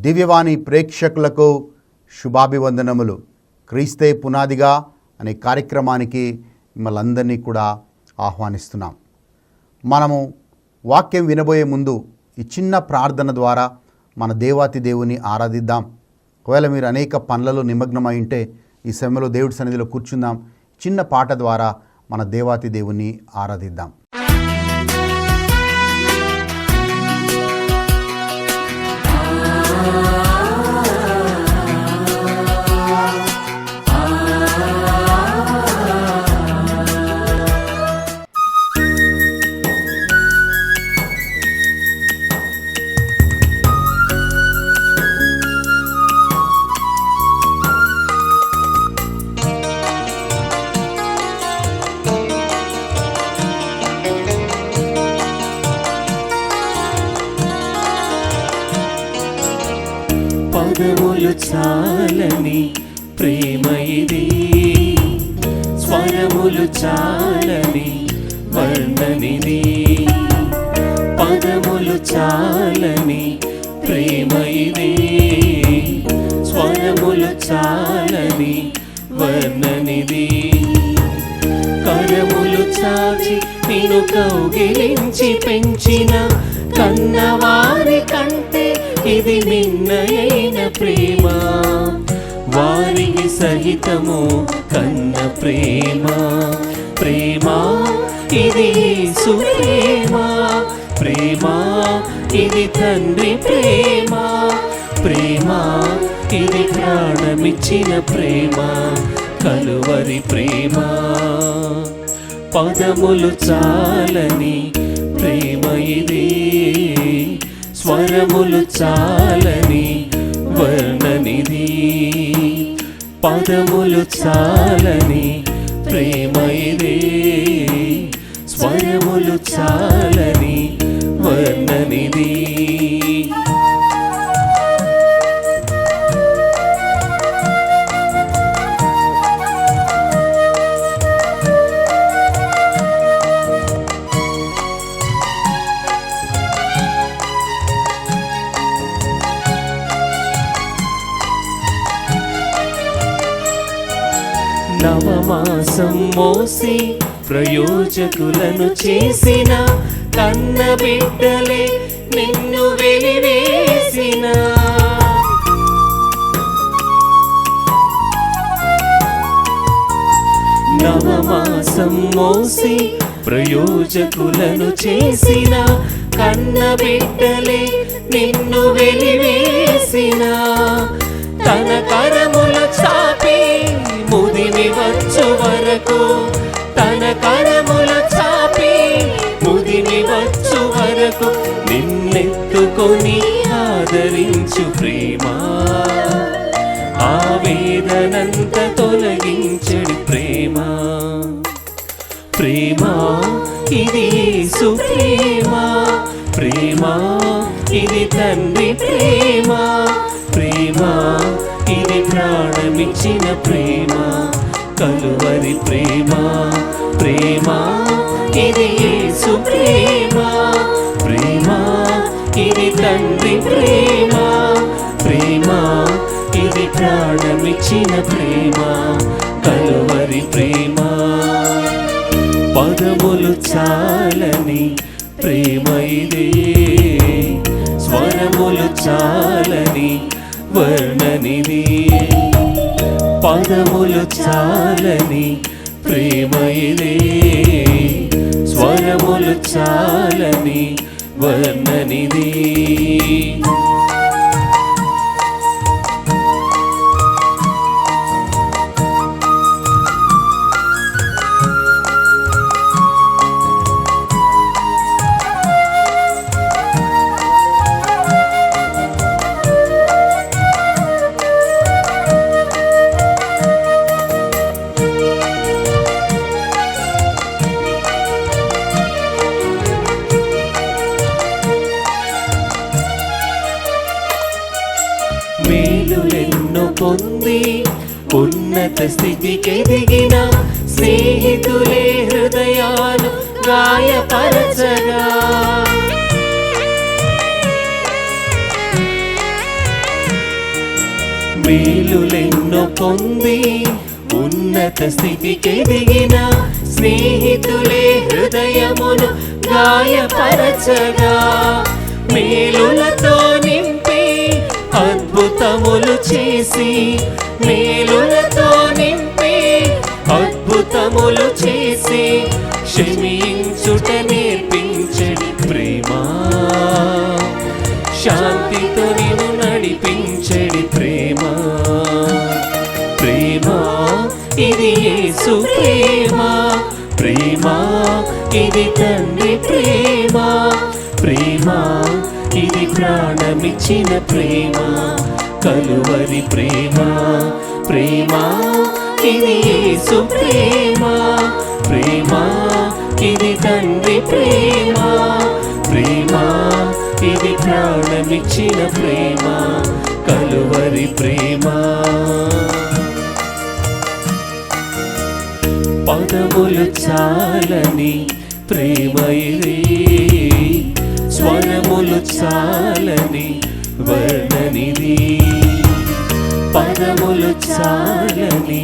దివ్యవాణి ప్రేక్షకులకు శుభాభివందనములు. క్రీస్తే పునాదిగా అనే కార్యక్రమానికి మిమ్మల్ని అందరినీ కూడా ఆహ్వానిస్తున్నాం. మనము వాక్యం వినబోయే ముందు ఈ చిన్న ప్రార్థన ద్వారా మన దేవాతి దేవుని ఆరాధిద్దాం. ఒకవేళ మీరు అనేక పనులలో నిమగ్నమై ఉంటే ఈ సమయంలో దేవుడి సన్నిధిలో కూర్చుందాం. చిన్న పాట ద్వారా మన దేవాతి దేవుని ఆరాధిద్దాం. పదములు చాలని ప్రేమ ఇది, స్వరములు చాలని వర్ణనిది. పదములు చాలని ప్రేమ ఇది, స్వరములు చాలని వర్ణనిది. కరములు చాచి నిన్ను కౌగిలించి పెంచిన కన్నవారి కంటే ఇది మిన్నయైన ప్రేమ. వారికి సహితము కన్న ప్రేమ. ప్రేమ ఇది యేసు ప్రేమ. ప్రేమ ఇది తండ్రి ప్రేమ. ప్రేమ ఇది ప్రాణమిచ్చిన ప్రేమ, కలువరి ప్రేమ. పదములు చాలని ప్రేమ ఇది, స్వరములు చాలని వర్ణనిది. పదములు చాలని ప్రేమ ఇది, స్వరములు చాలని వర్ణనిది. నవమాసం మోసి ప్రయోజకులను చేసిన కన్న బిడ్డలే నిన్ను వెలివేసిన. నవమాసం మోసి ప్రయోజకులను చేసిన కన్న బిడ్డలే నిన్ను వెలివేసిన. తన కరముల చాపి ముదిమి వచ్చు వరకు, తన కరముల చాపి ముదిమి వచ్చు వరకు నిన్నెత్తుకొని ఆదరించు ప్రేమ. ఆవేదనంత తొలగించడి ప్రేమ. ప్రేమ ఇది యేసు ప్రేమ. ప్రేమ ఇది తండ్రి ప్రేమ. ప్రేమ ఇది ప్రాణమిచ్చిన ప్రేమ, కలువరి ప్రేమ. ప్రేమ ఇది యేసు ప్రేమ. ప్రేమ ఇది తండ్రి ప్రేమ. ప్రేమ ఇది ప్రాణమిచ్చిన ప్రేమ, కలువరి ప్రేమ. పదములు చాలని ప్రేమ ఇది, స్వరములు చాలని వర్ణనిది. పదములు చాలని ప్రేమ ఇది, స్వరములు చాలని వర్ణనిది. మేలులెన్నో పొంది ఉన్నత స్థితికి ఎదిగిన స్నేహితులే హృదయాలు గాయపరచగా, మేలులెన్నో పొంది ఉన్నత స్థితికెదిగిన స్నేహితులే హృదయమును గాయపరచగా మేలులతో నింపి అద్భుతములు చేసి మేలులతో నింపి అద్భుతములు చేసి క్షమించుట నేర్పించడి ప్రేమ శాంతితో నిన్ను నడిపించడి ప్రేమ ప్రేమ ఇది యేసు ప్రేమ ప్రేమ ఇది తండ్రి ప్రేమ ప్రేమ ఇది ప్రాణమిచ్చిన ప్రేమ కలువరి ప్రేమ ప్రేమ ఇది యేసు ప్రేమ ప్రేమ ఇది తండ్రి ప్రేమ ప్రేమ ఇది ప్రాణమిచ్చిన ప్రేమ కలువరి ప్రేమ పదములు చాలని ప్రేమ ఇది స్వరములు చాలని వర్ణనిది పదములు చాలని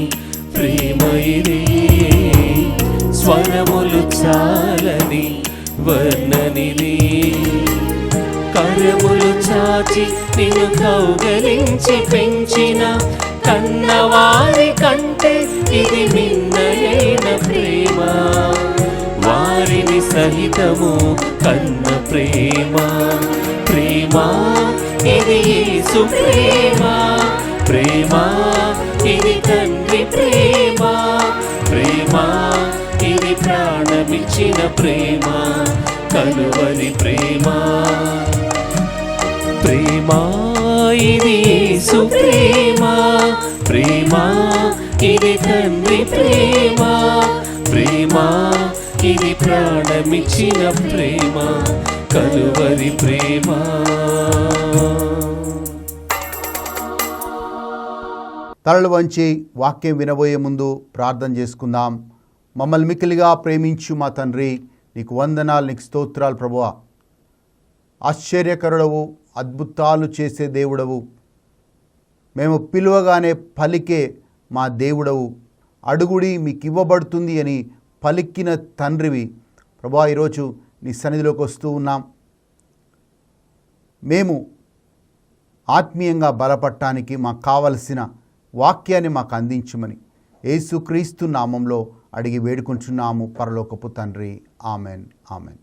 ప్రేమ ఇది స్వరములు చాలని వర్ణనిది కరములు చాచి నిన్ను కౌగలించి పెంచిన కన్నవారి కంటే ఇది మిన్నయైన ప్రేమ వారిని సహితము కన్న ప్రేమ ప్రేమ ఇది యేసు ప్రేమ ప్రేమ ఇది తండ్రి ప్రేమ ప్రేమ ఇది ప్రాణమిచ్చిన ప్రేమ కలువరి ప్రేమ ప్రేమ ఇది యేసు ప్రేమ ప్రేమ ఇది తండ్రి ప్రేమ ప్రేమ ఇది ప్రాణమిచ్చిన ప్రేమ కలువరి ప్రేమ తలలు వంచి వాక్యం వినబోయే ముందు ప్రార్థన చేసుకుందాం. మమ్మల్ని మిక్కిలిగా ప్రేమించు మా తండ్రి, నీకు వందనాలు, నీకు స్తోత్రాలు ప్రభువా. ఆశ్చర్యకరుడవు, అద్భుతాలు చేసే దేవుడవు, మేము పిలువగానే పలికే మా దేవుడవు, అడుగుడి మీకు ఇవ్వబడుతుంది అని పలికిన తండ్రివి ప్రభువా. ఈరోజు నీ సన్నిధిలోకి వస్తూ ఉన్నాం. మేము ఆత్మీయంగా బలపడటానికి మాకు కావలసిన వాక్యాన్ని మాకు అందించమని యేసుక్రీస్తు నామంలో అడిగి వేడుకుంటున్నాము పరలోకపు తండ్రి. Amen, amen.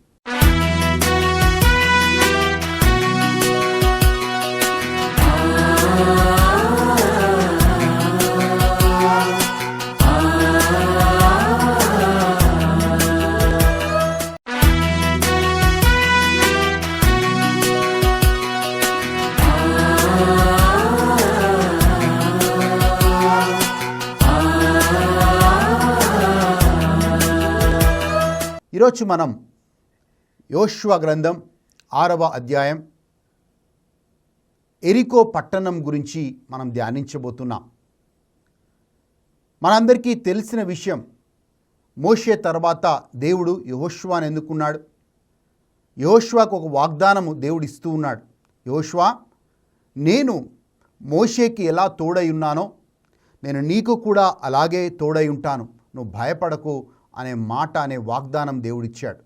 ఈరోజు మనం యోషువ గ్రంథం 6వ అధ్యాయం ఎరికో పట్టణం గురించి మనం ధ్యానించబోతున్నాం. మనందరికీ తెలిసిన విషయం, మోషే తర్వాత దేవుడు యెహోషువను ఎన్నుకున్నాడు. యెహోషువకు ఒక వాగ్దానము దేవుడు ఇస్తూ ఉన్నాడు. యెహోషువ, నేను మోషేకి ఎలా తోడై ఉన్నానో నేను నీకు కూడా అలాగే తోడై ఉంటాను, నువ్వు భయపడకు అనే మాట, అనే వాగ్దానం దేవుడిచ్చాడు.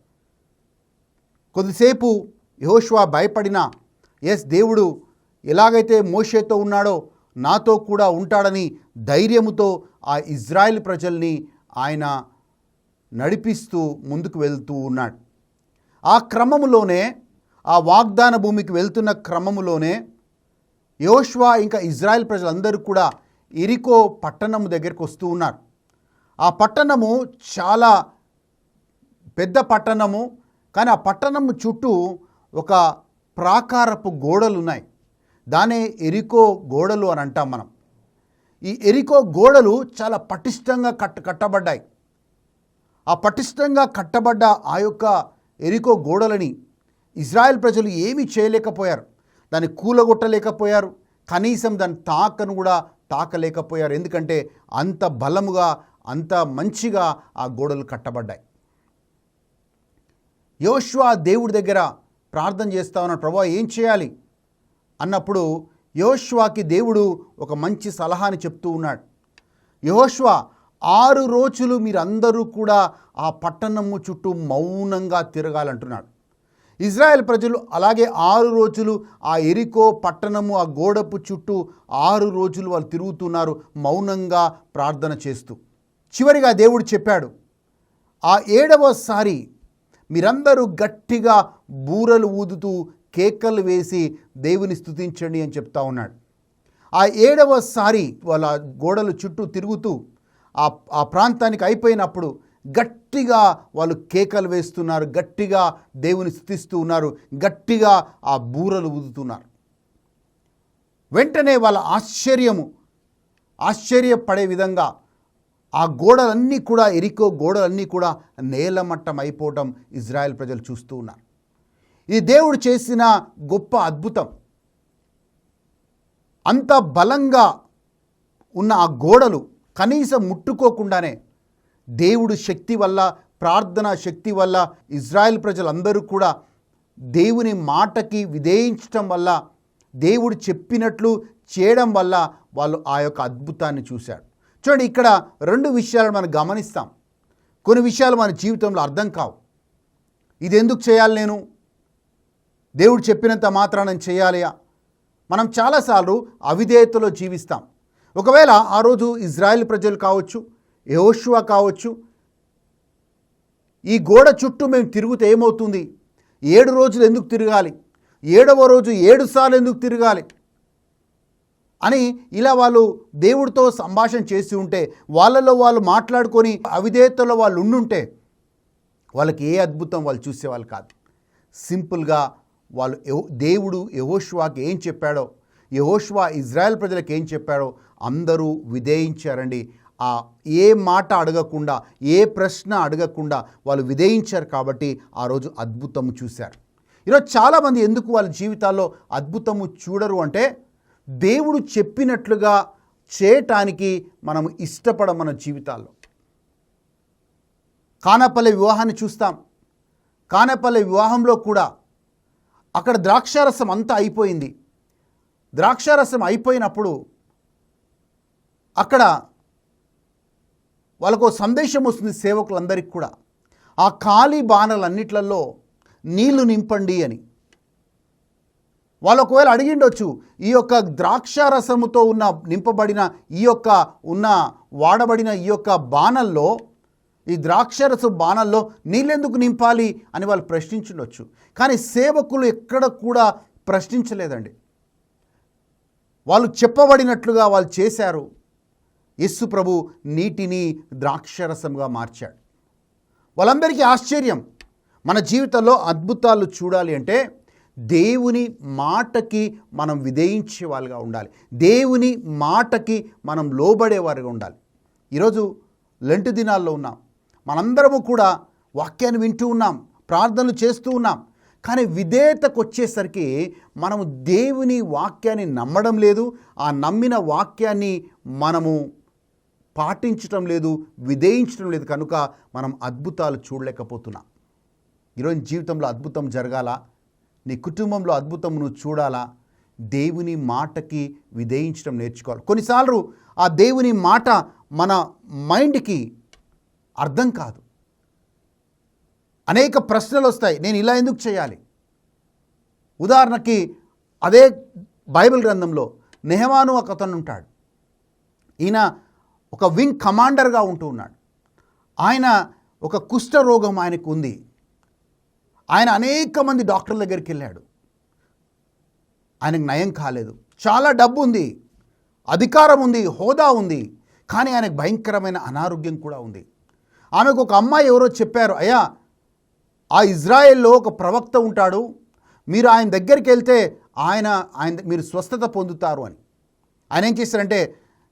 కొద్దిసేపు యెహోషువ భయపడినా, దేవుడు ఎలాగైతే మోషేతో ఉన్నాడో నాతో కూడా ఉంటాడని ధైర్యముతో ఆ ఇజ్రాయెల్ ప్రజల్ని ఆయన నడిపిస్తూ ముందుకు వెళ్తూ ఉన్నాడు. ఆ క్రమములోనే, ఆ వాగ్దాన భూమికి వెళ్తున్న క్రమములోనే యెహోషువ ఇంకా ఇజ్రాయెల్ ప్రజలందరూ కూడా ఎరికో పట్టణము దగ్గరికి వస్తూ ఉన్నారు. ఆ పట్టణము చాలా పెద్ద పట్టణము, కానీ ఆ పట్టణము చుట్టూ ఒక ప్రాకారపు గోడలు ఉన్నాయి. దానే ఎరికో గోడలు అని అంటాం మనం. ఈ ఎరికో గోడలు చాలా పటిష్టంగా కట్టబడ్డాయి. ఆ పటిష్టంగా కట్టబడ్డ ఆ యొక్క ఎరికో గోడలని ఇజ్రాయెల్ ప్రజలు ఏమీ చేయలేకపోయారు. దాన్ని కూలగొట్టలేకపోయారు, కనీసం దాని తాకను కూడా తాకలేకపోయారు. ఎందుకంటే అంత బలముగా, అంత మంచిగా ఆ గోడలు కట్టబడ్డాయి. యెహోషువ దేవుడి దగ్గర ప్రార్థన చేస్తా ఉన్నాడు, ప్రభువా ఏం చేయాలి అన్నప్పుడు యెహోషువకి దేవుడు ఒక మంచి సలహాని చెప్తూ ఉన్నాడు. యెహోషువ 6 రోజులు మీరందరూ కూడా ఆ పట్టణము చుట్టూ మౌనంగా తిరగాలంటున్నాడు. ఇజ్రాయెల్ ప్రజలు అలాగే 6 రోజులు ఆ ఎరికో పట్టణము ఆ గోడపు చుట్టూ 6 రోజులు వాళ్ళు తిరుగుతున్నారు మౌనంగా ప్రార్థన చేస్తూ. చివరిగా దేవుడు చెప్పాడు, ఆ 7వసారి మీరందరూ గట్టిగా బూరలు ఊదుతూ కేకలు వేసి దేవుని స్తుతించండి అని చెప్తా ఉన్నాడు. ఆ 7వసారి వాళ్ళ గోడల చుట్టూ తిరుగుతూ ఆ ప్రాంతానికి అయిపోయినప్పుడు గట్టిగా వాళ్ళు కేకలు వేస్తున్నారు, గట్టిగా దేవుని స్తుతిస్తూ ఉన్నారు, గట్టిగా ఆ బూరలు ఊదుతున్నారు. వెంటనే వాళ్ళ ఆశ్చర్యపడే విధంగా ఆ గోడలన్నీ కూడా ఎరికో గోడలన్నీ కూడా నేలమట్టం అయిపోవటం ఇజ్రాయెల్ ప్రజలు చూస్తూ ఉన్నారు. ఇది దేవుడు చేసిన గొప్ప అద్భుతం. అంత బలంగా ఉన్న ఆ గోడలు కనీసం ముట్టుకోకుండానే దేవుడి శక్తి వల్ల, ప్రార్థనా శక్తి వల్ల ఇజ్రాయెల్ ప్రజలందరూ కూడా దేవుని మాటకి విధేయించటం వల్ల, దేవుడు చెప్పినట్లు చేయడం వల్ల వాళ్ళు ఆ యొక్క అద్భుతాన్ని చూశాడు. చూడండి, ఇక్కడ 2 విషయాలు మనం గమనిస్తాం. కొన్ని విషయాలు మన జీవితంలో అర్థం కావు. ఇది ఎందుకు చేయాలి, నేను దేవుడు చెప్పినంత మాత్రాన చేయాలియా? మనం చాలాసార్లు అవిధేయతలో జీవిస్తాం. ఒకవేళ ఆ రోజు ఇజ్రాయెల్ ప్రజలు కావచ్చు, యెహోషువ కావచ్చు, ఈ గోడ చుట్టూ మేము తిరుగుతే ఏమవుతుంది, 7 రోజులు ఎందుకు తిరగాలి, 7వ రోజు 7 సార్లు ఎందుకు తిరగాలి అని ఇలా వాళ్ళు దేవుడితో సంభాషణ చేసి ఉంటే, వాళ్ళలో వాళ్ళు మాట్లాడుకొని అవిధేయతలో వాళ్ళు ఉండుంటే వాళ్ళకి ఏ అద్భుతం వాళ్ళు చూసేవాళ్ళు కాదు. సింపుల్గా వాళ్ళు దేవుడు యెహోషువకి ఏం చెప్పాడో, యెహోషువ ఇజ్రాయెల్ ప్రజలకు ఏం చెప్పాడో అందరూ విధేయించారండి. ఏ మాట అడగకుండా, ఏ ప్రశ్న అడగకుండా వాళ్ళు విధేయించారు కాబట్టి ఆ రోజు అద్భుతము చూశారు. ఈరోజు చాలామంది ఎందుకు వాళ్ళ జీవితాల్లో అద్భుతము చూడరు అంటే, దేవుడు చెప్పినట్లుగా చేయటానికి మనం ఇష్టపడం. మన జీవితాల్లో కానాపల్లె వివాహాన్ని చూస్తాం. కానాపల్లె వివాహంలో కూడా అక్కడ ద్రాక్షారసం అంతా అయిపోయింది. ద్రాక్షారసం అయిపోయినప్పుడు అక్కడ వాళ్ళకు సందేశం వస్తుంది సేవకులందరికీ కూడా, ఆ ఖాళీ బాణలన్నిట్లలో నీళ్లు నింపండి అని. వాళ్ళు ఒకవేళ అడిగిండొచ్చు, ఈ యొక్క ద్రాక్షారసముతో నింపబడిన వాడబడిన ఈ యొక్క బాణల్లో, ఈ ద్రాక్షరస బాణల్లో నీళ్ళెందుకు నింపాలి అని వాళ్ళు ప్రశ్నించుండొచ్చు. కానీ సేవకులు ఎక్కడ కూడా ప్రశ్నించలేదండి. వాళ్ళు చెప్పబడినట్లుగా వాళ్ళు చేశారు. యేసు ప్రభు నీటిని ద్రాక్షరసంగా మార్చాడు. వాళ్ళందరికీ ఆశ్చర్యం. మన జీవితంలో అద్భుతాలు చూడాలి అంటే దేవుని మాటకి మనం విధేయించే వాళ్ళుగా ఉండాలి. దేవుని మాటకి మనం లోబడేవారుగా ఉండాలి. ఈరోజు లెంట్ దినాల్లో ఉన్నాం. మనందరము కూడా వాక్యాన్ని వింటూ ఉన్నాం, ప్రార్థనలు చేస్తూ ఉన్నాం. కానీ విధేయతకు వచ్చేసరికి మనము దేవుని వాక్యాన్ని నమ్మడం లేదు. ఆ నమ్మిన వాక్యాన్ని మనము పాటించటం లేదు, విధేయించడం లేదు. కనుక మనం అద్భుతాలు చూడలేకపోతున్నాం. ఈరోజు జీవితంలో అద్భుతం జరగాల, నీ కుటుంబంలో అద్భుతం నువ్వు చూడాలా, దేవుని మాటకి విధేయించడం నేర్చుకోవాలి. కొన్నిసార్లు ఆ దేవుని మాట మన మైండ్కి అర్థం కాదు. అనేక ప్రశ్నలు వస్తాయి, నేను ఇలా ఎందుకు చేయాలి? ఉదాహరణకి అదే బైబిల్ గ్రంథంలో నెహమాను ఒక అతను ఉంటాడు. ఈయన ఒక వింగ్ కమాండర్గా ఉంటూ ఉన్నాడు. ఆయన ఒక కుష్ఠరోగం ఆయనకు ఉంది. ఆయన అనేక మంది డాక్టర్ల దగ్గరికి వెళ్ళాడు, ఆయనకు నయం కాలేదు. చాలా డబ్బు ఉంది, అధికారం ఉంది, హోదా ఉంది, కానీ ఆయనకు భయంకరమైన అనారోగ్యం కూడా ఉంది. ఆమెకు ఒక అమ్మాయి ఎవరో చెప్పారు, అయ్యా ఆ ఇజ్రాయెల్లో ఒక ప్రవక్త ఉంటాడు, మీరు ఆయన దగ్గరికి వెళ్తే మీరు స్వస్థత పొందుతారు అని. ఆయన ఏం చేశారంటే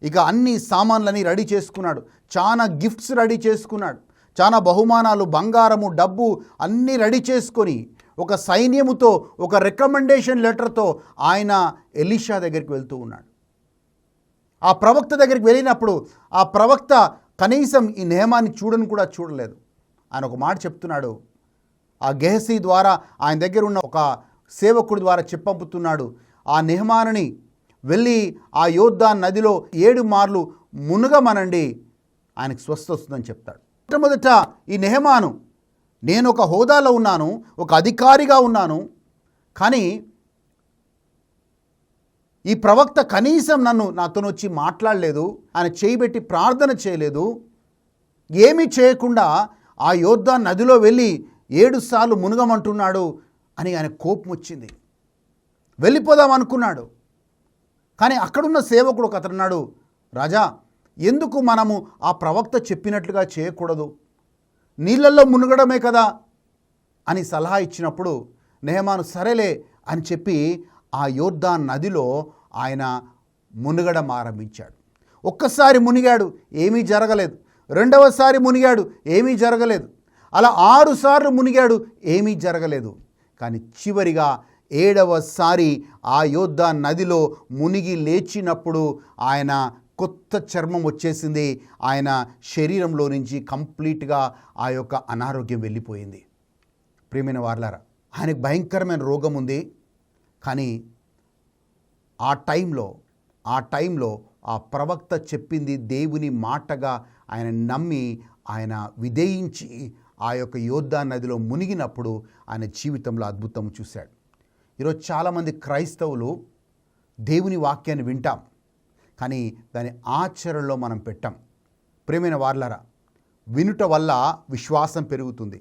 ఇక అన్ని సామాన్లని రెడీ చేసుకున్నాడు, చాలా గిఫ్ట్స్ రెడీ చేసుకున్నాడు, చాలా బహుమానాలు, బంగారము, డబ్బు అన్నీ రెడీ చేసుకొని ఒక సైన్యముతో, ఒక రికమెండేషన్ లెటర్తో ఆయన ఎలీషా దగ్గరికి వెళ్తూ ఉన్నాడు. ఆ ప్రవక్త దగ్గరికి వెళ్ళినప్పుడు ఆ ప్రవక్త కనీసం ఈ నెహమాన్ని చూడలేదు. ఆయన ఒక మాట చెప్తున్నాడు. ఆ గెహసీ ద్వారా ఆయన దగ్గర ఉన్న ఒక సేవకుడి ద్వారా చెప్పంపుతున్నాడు, ఆ నెహమానుని వెళ్ళి ఆ యోర్దాను నదిలో 7 మార్లు మునగమనండి, ఆయనకు స్వస్థ వస్తుందని చెప్తాడు. మొట్టమొదట ఈ నెహమాను, నేను ఒక హోదాలో ఉన్నాను, ఒక అధికారిగా ఉన్నాను, కానీ ఈ ప్రవక్త కనీసం నాతో వచ్చి మాట్లాడలేదు, ఆయన చేయబెట్టి ప్రార్థన చేయలేదు, ఏమీ చేయకుండా ఆ యోర్దాను నదిలో వెళ్ళి 7 సార్లు మునగమంటున్నాడు అని ఆయన కోపం వచ్చింది. వెళ్ళిపోదాం అనుకున్నాడు. కానీ అక్కడున్న సేవకుడు ఒక అతనున్నాడు, రాజా ఎందుకు మనము ఆ ప్రవక్త చెప్పినట్లుగా చేయకూడదు, నీళ్ళల్లో మునగడమే కదా అని సలహా ఇచ్చినప్పుడు నెహమాను సరేలే అని చెప్పి ఆ యోర్దాను నదిలో ఆయన మునగడం ఆరంభించాడు. ఒక్కసారి మునిగాడు, ఏమీ జరగలేదు. రెండవసారి మునిగాడు, ఏమీ జరగలేదు. అలా 6 సార్లు మునిగాడు, ఏమీ జరగలేదు. కానీ చివరిగా 7వసారి ఆ యోర్దాను నదిలో మునిగి లేచినప్పుడు ఆయన కొత్త చర్మం వచ్చేసింది. ఆయన శరీరంలో నుంచి కంప్లీట్గా ఆ యొక్క అనారోగ్యం వెళ్ళిపోయింది. ప్రియమైన వారలారా, ఆయనకు భయంకరమైన రోగం ఉంది. కానీ ఆ టైంలో ఆ ప్రవక్త చెప్పింది దేవుని మాటగా ఆయన నమ్మి ఆయన విధేయించి ఆ యొక్క యోర్దాను నదిలో మునిగినప్పుడు ఆయన జీవితంలో అద్భుతం చూశాడు. ఈరోజు చాలామంది క్రైస్తవులు దేవుని వాక్యాన్ని వింటాం, కానీ దాని ఆచరణలో మనం పెట్టాం. ప్రియమైన వారలారా, వినుట వల్ల విశ్వాసం పెరుగుతుంది,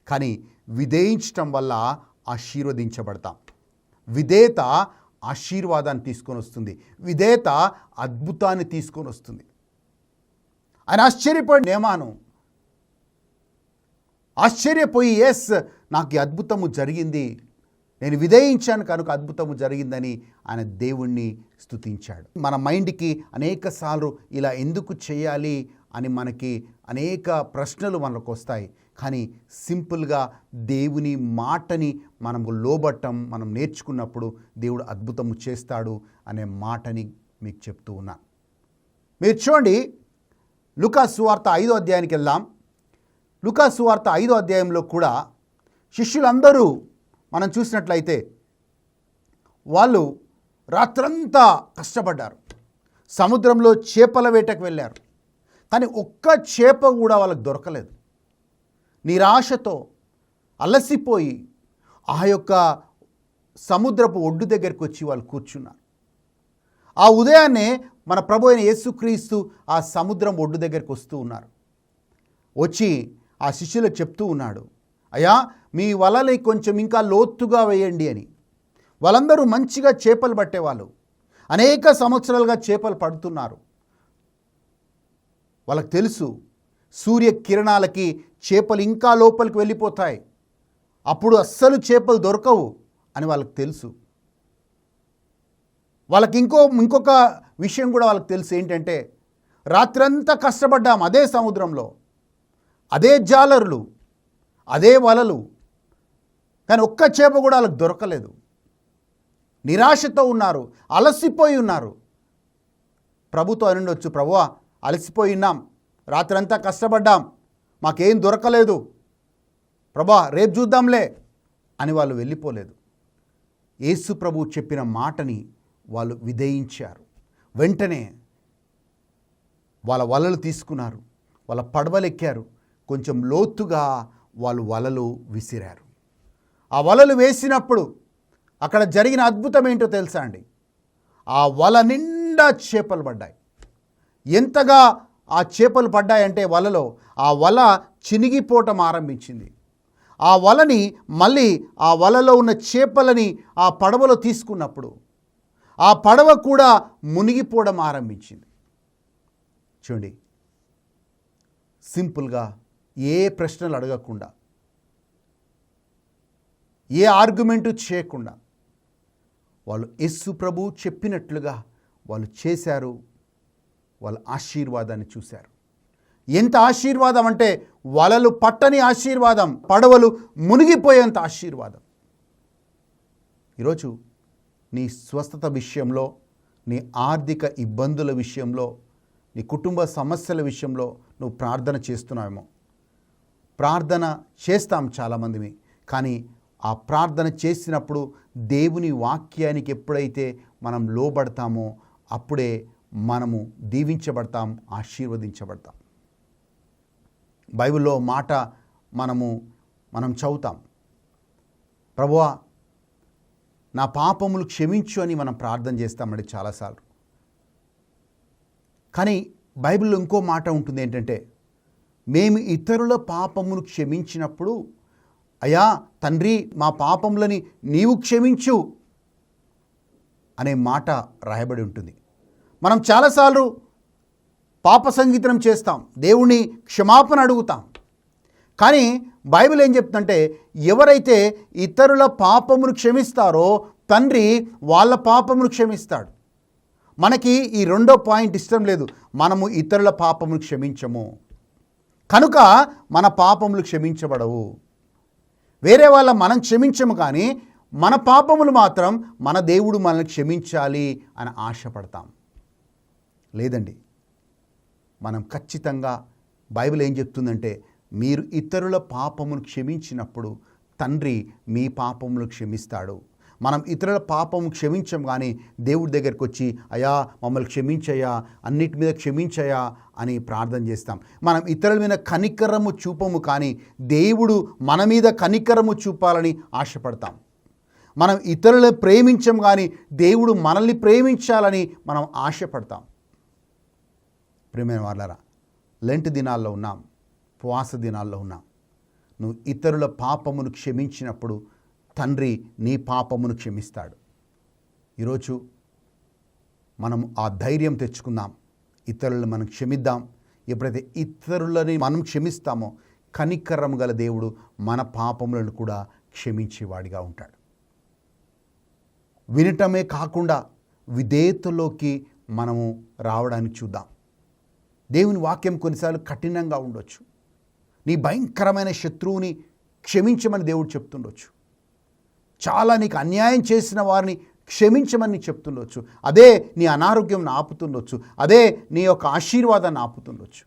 కానీ విధేయించటం వల్ల ఆశీర్వదించబడతాం. విధేయత ఆశీర్వాదాన్ని తీసుకొని వస్తుంది, విధేయత అద్భుతాన్ని తీసుకొని వస్తుంది. ఆయన ఆశ్చర్యపోయి ఎస్, నాకు ఈ అద్భుతము జరిగింది, నేను విధేయించాను కనుక అద్భుతము జరిగిందని ఆయన దేవుణ్ణి స్తుతించాడు. మన మైండ్కి అనేకసార్లు ఇలా ఎందుకు చేయాలి అని మనకి అనేక ప్రశ్నలు మనకు వస్తాయి. కానీ సింపుల్గా దేవుని మాటని మనము లోబట్టం, మనం నేర్చుకున్నప్పుడు దేవుడు అద్భుతము చేస్తాడు అనే మాటని మీకు చెప్తూ ఉన్నాను. మీరు చూడండి, లూకా సువార్త 5వ అధ్యాయానికి వెళ్దాం. లూకా సువార్త 5వ అధ్యాయంలో కూడా శిష్యులందరూ మనం చూసినట్లయితే వాళ్ళు రాత్రంతా కష్టపడ్డారు, సముద్రంలో చేపల వేటకు వెళ్ళారు. కానీ ఒక్క చేప కూడా వాళ్ళకి దొరకలేదు. నిరాశతో అలసిపోయి ఆ యొక్క సముద్రపు ఒడ్డు దగ్గరికి వచ్చి వాళ్ళు కూర్చున్నారు. ఆ ఉదయాన్నే మన ప్రభు అయిన యేసుక్రీస్తు ఆ సముద్రం ఒడ్డు దగ్గరికి వస్తూ ఉన్నారు. వచ్చి ఆ శిష్యులకు చెప్తూ ఉన్నాడు, అయ్యా మీ వలని కొంచెం ఇంకా లోతుగా వేయండి అని. వాళ్ళందరూ మంచిగా చేపలు పట్టేవాళ్ళు, అనేక సంవత్సరాలుగా చేపలు పడుతున్నారు. వాళ్ళకి తెలుసు సూర్యకిరణాలకి చేపలు ఇంకా లోపలికి వెళ్ళిపోతాయి, అప్పుడు అస్సలు చేపలు దొరకవు అని వాళ్ళకి తెలుసు. వాళ్ళకి ఇంకొక విషయం కూడా వాళ్ళకి తెలుసు, ఏంటంటే రాత్రంతా కష్టపడ్డాం అదే సముద్రంలో, అదే జాలరులు, అదే వలలు, కానీ ఒక్క చేప కూడా వాళ్ళకి దొరకలేదు. నిరాశతో ఉన్నారు, అలసిపోయి ఉన్నారు. ప్రభుతో అని ఉండొచ్చు, ప్రభువా అలసిపోయి ఉన్నాం, రాత్రంతా కష్టపడ్డాం, మాకేం దొరకలేదు, ప్రభా రేపు చూద్దాంలే అని వాళ్ళు వెళ్ళిపోలేదు. యేసు ప్రభు చెప్పిన మాటని వాళ్ళు విధేయించారు. వెంటనే వాళ్ళ వలలు తీసుకున్నారు, వాళ్ళ పడవలెక్కారు, కొంచెం లోతుగా వాళ్ళు వలలు విసిరారు. ఆ వలలు వేసినప్పుడు అక్కడ జరిగిన అద్భుతం ఏంటో తెలుసా అండి? ఆ వల నిండా చేపలు పడ్డాయి. ఎంతగా ఆ చేపలు పడ్డాయంటే వలలో ఆ వల చినిగిపోవటం ఆరంభించింది. ఆ వలని మళ్ళీ ఆ వలలో ఉన్న చేపలని ఆ పడవలో తీసుకున్నప్పుడు ఆ పడవ కూడా మునిగిపోవడం ఆరంభించింది. చూడండి, సింపుల్గా ఏ ప్రశ్నలు అడగకుండా, ఏ ఆర్గ్యుమెంటు చేయకుండా వాళ్ళు యేసు ప్రభు చెప్పినట్లుగా వాళ్ళు చేశారు. వాళ్ళ ఆశీర్వాదాన్ని చూశారు. ఎంత ఆశీర్వాదం అంటే వలలు పట్టని ఆశీర్వాదం, పడవలు మునిగిపోయేంత ఆశీర్వాదం. ఈరోజు నీ స్వస్థత విషయంలో, నీ ఆర్థిక ఇబ్బందుల విషయంలో, నీ కుటుంబ సమస్యల విషయంలో నువ్వు ప్రార్థన చేస్తున్నావేమో. ప్రార్థన చేస్తాం చాలామందిమి, కానీ ఆ ప్రార్థన చేసినప్పుడు దేవుని వాక్యానికి ఎప్పుడైతే మనం లోబడతామో అప్పుడే మనము దీవించబడతాం, ఆశీర్వదించబడతాం. బైబిల్లో మాట మనం చదువుతాం, ప్రభువా నా పాపములు క్షమించు అని మనం ప్రార్థన చేస్తామండి చాలాసార్లు. కానీ బైబిల్లో ఇంకో మాట ఉంటుంది, ఏంటంటే మేము ఇతరుల పాపములు క్షమించినప్పుడు అయ్యా తండ్రి మా పాపములని నీవు క్షమించు అనే మాట రాయబడి ఉంటుంది. మనం చాలాసార్లు పాప సంగీతం చేస్తాం, దేవుని క్షమాపణ అడుగుతాం. కానీ బైబిల్ ఏం చెప్తుందంటే ఎవరైతే ఇతరుల పాపమును క్షమిస్తారో తండ్రి వాళ్ళ పాపమును క్షమిస్తాడు. మనకి ఈ రెండో పాయింట్ ఇష్టం లేదు, మనము ఇతరుల పాపమును క్షమించము కనుక మన పాపములు క్షమించబడవు. వేరే వాళ్ళ మనం క్షమించము, కానీ మన పాపములు మాత్రం మన దేవుడు మనల్ని క్షమించాలి అని ఆశపడతాం. లేదండి, మనం ఖచ్చితంగా బైబిల్ ఏం చెప్తుందంటే మీరు ఇతరుల పాపమును క్షమించినప్పుడు తండ్రి మీ పాపములు క్షమిస్తాడు. మనం ఇతరుల పాపము క్షమించం, కానీ దేవుడి దగ్గరికి వచ్చి అయ్యా మమ్మల్ని క్షమించయ్యా, అన్నిటి మీద క్షమించయ్యా అని ప్రార్థన చేస్తాం. మనం ఇతరుల మీద కనికరము చూపము, కానీ దేవుడు మన మీద కనికరము చూపాలని ఆశపడతాం. మనం ఇతరులను ప్రేమించం, కానీ దేవుడు మనల్ని ప్రేమించాలని మనం ఆశపడతాం. ప్రియమైన వాళ్ళారా, లెంట్ దినాల్లో ఉన్నాం, ఉపవాస దినాల్లో ఉన్నాం. నువ్వు ఇతరుల పాపమును క్షమించినప్పుడు తండ్రి నీ పాపమును క్షమిస్తాడు. ఈరోజు మనం ఆ ధైర్యం తెచ్చుకుందాం, ఇతరులను మనం క్షమిద్దాం. ఎప్పుడైతే ఇతరులని మనం క్షమిస్తామో కనికరం గల దేవుడు మన పాపములను కూడా క్షమించేవాడిగా ఉంటాడు. వినటమే కాకుండా విధేయతలోకి మనము రావడానికి చూద్దాం. దేవుని వాక్యం కొన్నిసార్లు కఠినంగా ఉండొచ్చు. నీ భయంకరమైన శత్రువుని క్షమించమని దేవుడు చెప్తుండొచ్చు. చాలా నీకు అన్యాయం చేసిన వారిని క్షమించమని చెప్తుండొచ్చు. అదే నీ అనారోగ్యం ఆపుతుండొచ్చు, అదే నీ యొక్క ఆశీర్వాదాన్ని ఆపుతుండొచ్చు.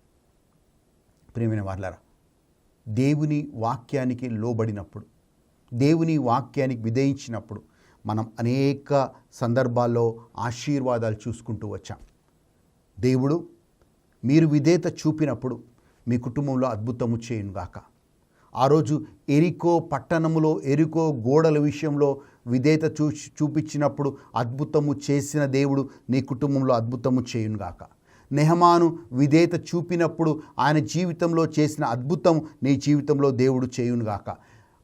ప్రియమైన వాళ్ళారా, దేవుని వాక్యానికి లోబడినప్పుడు, దేవుని వాక్యానికి విధేయించినప్పుడు మనం అనేక సందర్భాల్లో ఆశీర్వాదాలు చూసుకుంటూ వచ్చాం. దేవుడు మీరు విధేయత చూపినప్పుడు మీ కుటుంబంలో అద్భుతము చేయునుగాక. ఆ రోజు ఎరికో పట్టణములో ఎరికో గోడల విషయంలో విధేయత చూపించినప్పుడు అద్భుతము చేసిన దేవుడు నీ కుటుంబంలో అద్భుతము చేయునుగాక. నెహమాను విధేయత చూపినప్పుడు ఆయన జీవితంలో చేసిన అద్భుతం నీ జీవితంలో దేవుడు చేయునుగాక.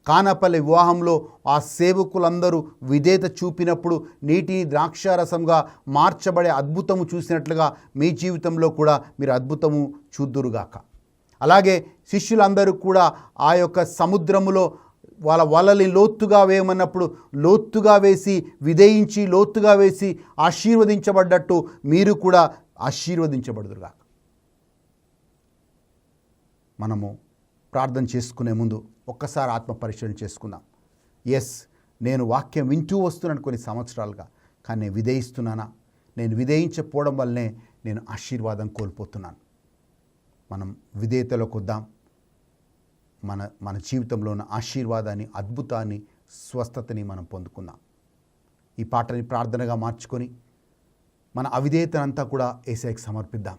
కానాపల్లి వివాహంలో ఆ సేవకులందరూ విధేయత చూపినప్పుడు నీటిని ద్రాక్షారసంగా మార్చబడే అద్భుతము చూసినట్లుగా మీ జీవితంలో కూడా మీరు అద్భుతము చూద్దురుగాక. అలాగే శిష్యులందరూ కూడా ఆ యొక్క సముద్రములో వాళ్ళ వలలి లోతుగా వేయమన్నప్పుడు లోతుగా వేసి విధేయించి లోతుగా వేసి ఆశీర్వదించబడ్డట్టు మీరు కూడా ఆశీర్వదించబడుదురుగాక. మనము ప్రార్థన చేసుకునే ముందు ఒక్కసారి ఆత్మ పరిశీలన చేసుకుందాం. నేను వాక్యం వింటూ వస్తున్నాను కొన్ని సంవత్సరాలుగా, కానీ నేను విధేయిస్తున్నానా? నేను విధేయించకపోవడం వల్లనే నేను ఆశీర్వాదం కోల్పోతున్నాను. మనం విధేయతలోకి వద్దాం. మన జీవితంలో ఉన్న ఆశీర్వాదాన్ని, అద్భుతాన్ని, స్వస్థతని మనం పొందుకుందాం. ఈ పాటని ప్రార్థనగా మార్చుకొని మన అవిధేయతనంతా కూడా యేసయ్యకి సమర్పిద్దాం.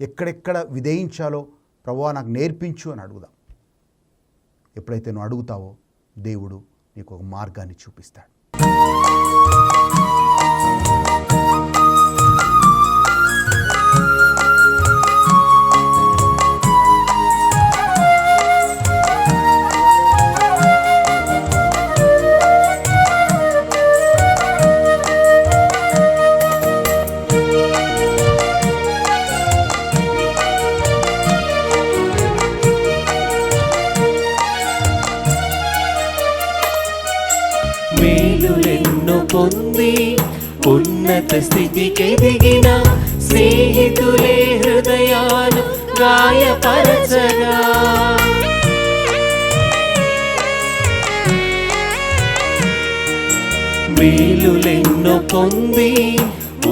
ఎక్కడెక్కడ విధేయించాలో ప్రభువా నాకు నేర్పించు అని అడుగుదాం. ఎప్పుడైతే నువ్వు అడుగుతావో దేవుడు నీకు ఒక మార్గాన్ని చూపిస్తాడు. మేలులెన్నో పొంది ఉన్నత స్థితికి ఎదిగిన స్నేహితులే హృదయాలు గాయపరచగా, మేలులెన్నో పొంది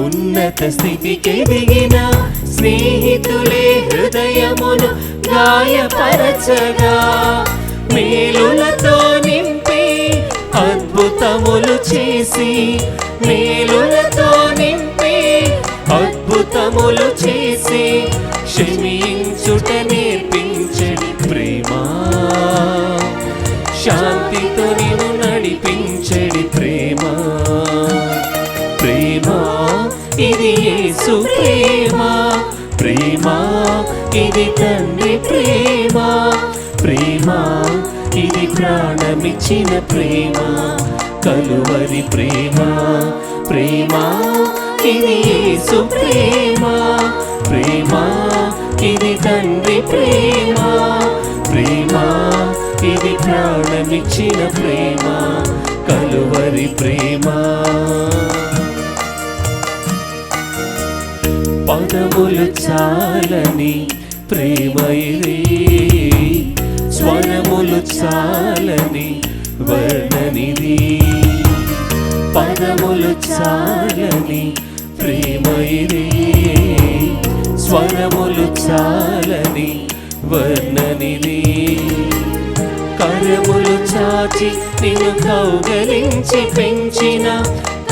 ఉన్నత స్థితికి ఎదిగిన స్నేహితులే హృదయమును గాయపరచగా, మేలులతో నింపి అద్భుతములు చేసి మేలులతో నింపి అద్భుతములు చేసి క్షమించుట నేర్పించడి ప్రేమ శాంతితో నిన్ను నడిపించడి ప్రేమ ప్రేమ ఇది యేసు ప్రేమ ప్రేమ ఇది తండ్రి ప్రేమ ప్రేమ ఇది ప్రాణమిచ్చిన ప్రేమ కలువరి ప్రేమ ప్రేమ ఇది యేసు ప్రేమ ప్రేమ ఇది తండ్రి ప్రేమ ప్రేమ ఇది ప్రాణమిచ్చిన ప్రేమ కలువరి ప్రేమ పదములు చాలని ప్రేమ ఇది స్వరములు చాలని వర్ణనిది పదములు చాలని ప్రేమ ఇది స్వరములు చాలని వర్ణనిది కరములు చాచి నిన్ను కౌగలించి పెంచిన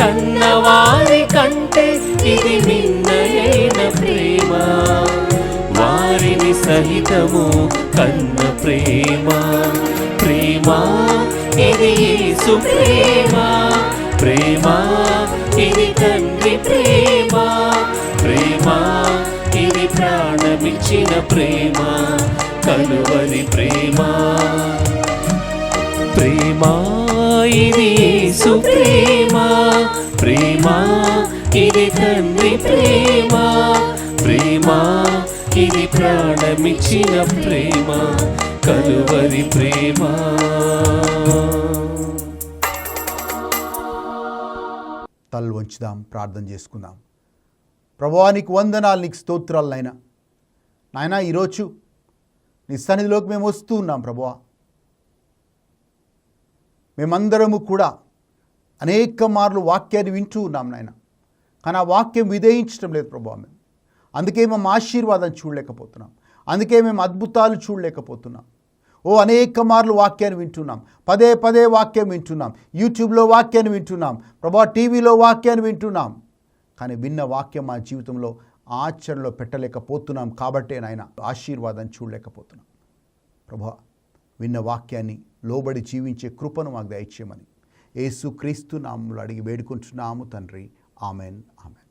కన్నవారి కంటే ఇది మిన్నయైన ప్రేమ వారిని సహితము కన్న ప్రేమ ప్రేమ ఇది యేసు ప్రేమ ప్రేమ ఇది తండ్రి ప్రేమ ప్రేమ ఇది ప్రాణమిచ్చిన ప్రేమ కలువరి ప్రేమ ప్రేమ ఇది యేసు ప్రేమ ప్రేమ ఇది తండ్రి ప్రేమ ప్రేమ ఇది ప్రాణమిచ్చిన ప్రేమ కలువరి ప్రేమ తల్లు వంచుదాం, ప్రార్థన చేసుకుందాం. ప్రభువా నీకు వందనాలు, నీకు స్తోత్రాలు నాయన. నాయన ఈరోజు నీ సన్నిధిలోకి మేము వస్తూ ఉన్నాం ప్రభువా. మేమందరము కూడా అనేక మార్లు వాక్యాన్ని వింటూ ఉన్నాం నాయన, కానీ ఆ వాక్యం విధేయించడం లేదు ప్రభువా. మేము అందుకే మేము ఆశీర్వాదం చూడలేకపోతున్నాం, అందుకే మేము అద్భుతాలు చూడలేకపోతున్నాం. అనేక మార్లు వాక్యాన్ని వింటున్నాం, పదే పదే వాక్యం వింటున్నాం, యూట్యూబ్లో వాక్యాన్ని వింటున్నాం ప్రభువా, టీవీలో వాక్యాన్ని వింటున్నాం, కానీ విన్న వాక్యం మా జీవితంలో ఆచరణలో పెట్టలేకపోతున్నాం. కాబట్టే నాయన ఆశీర్వాదం చూడలేకపోతున్నాం. ప్రభువా విన్న వాక్యాన్ని లోబడి జీవించే కృపను మాకు దయచేయమని యేసు క్రీస్తు నామములో అడిగి వేడుకుంటున్నాము తండ్రి. Amen amen.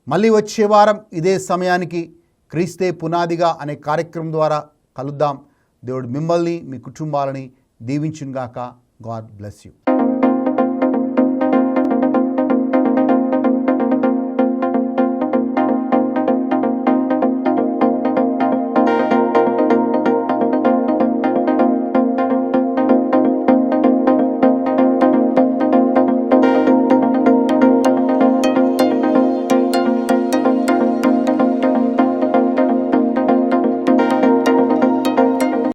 మళ్ళీ వచ్చే వారం ఇదే సమయానికి క్రీస్తే పునాదిగా అనే కార్యక్రమం ద్వారా కలుద్దాం. దేవుడు మిమ్మల్ని మీ కుటుంబాలని దీవించునుగాక. God bless you.